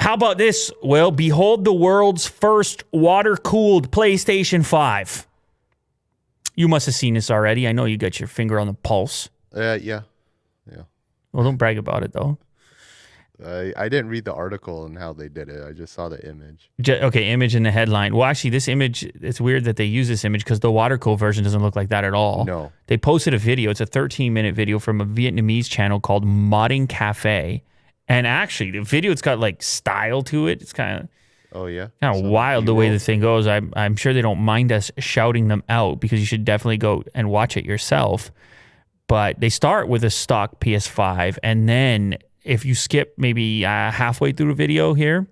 How about this, Will? Behold the world's first water-cooled PlayStation 5. You must have seen this already. I know you got your finger on the pulse. Yeah. Well, don't brag about it, though. I didn't read the article and how they did it. I just saw the image. Okay, image in the headline. Well, actually, this image, it's weird that they use this image because the water-cooled version doesn't look like that at all. No. They posted a video. It's a 13-minute video from a Vietnamese channel called Modding Cafe. And actually, the video, it's got like style to it. It's kind of wild the way the thing goes. I'm sure they don't mind us shouting them out because you should definitely go and watch it yourself. But they start with a stock PS5, and then if you skip maybe halfway through the video here,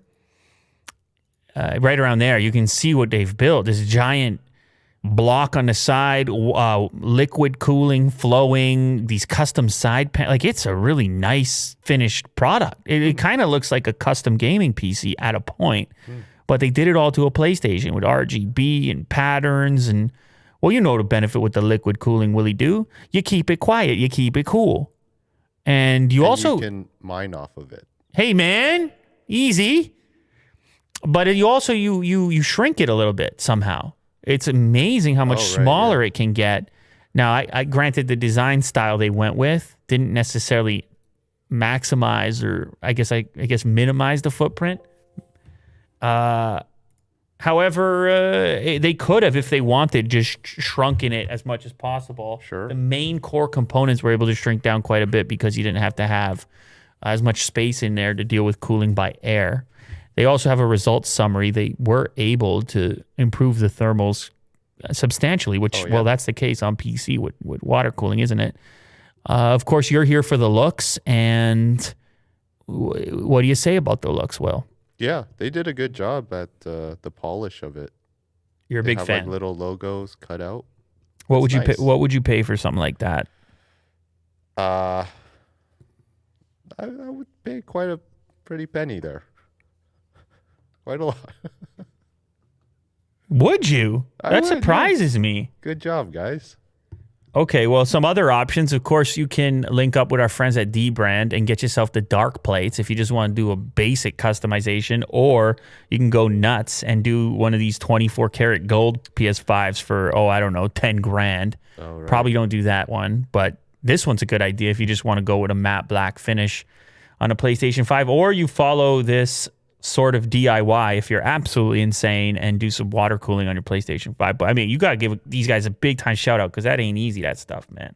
right around there, you can see what they've built. This giant block on the side, liquid cooling, flowing, these custom side panels. Like, it's a really nice finished product. It kind of looks like a custom gaming PC at a point, but they did it all to a PlayStation with RGB and patterns. And, well, you know the benefit with the liquid cooling, Willie do. You keep it quiet. You keep it cool. And you can mine off of it. Hey, man, easy. But you also, you shrink it a little bit somehow. It's amazing how much smaller it can get. Now, I granted the design style they went with didn't necessarily maximize or I guess minimize the footprint. However, they could have, if they wanted, just shrunken it as much as possible. Sure. The main core components were able to shrink down quite a bit because you didn't have to have as much space in there to deal with cooling by air. They also have a results summary. They were able to improve the thermals substantially, which, well, that's the case on PC with water cooling, isn't it? Of course, you're here for the looks, and what do you say about the looks, Will? Yeah, they did a good job at the polish of it. You're a big fan. Like little logos cut out. What would you pay? What would you pay for something like that? I would pay quite a pretty penny there. Quite a lot. Would you? That surprises me. Good job, guys. Okay, well, some other options. Of course, you can link up with our friends at D-Brand and get yourself the dark plates if you just want to do a basic customization, or you can go nuts and do one of these 24 karat gold PS5s for, I don't know, 10 grand. Oh, right. Probably don't do that one, but this one's a good idea if you just want to go with a matte black finish on a PlayStation 5, or you follow this sort of DIY if you're absolutely insane and do some water cooling on your PlayStation 5. But I mean, you got to give these guys a big time shout out because that ain't easy, that stuff, man.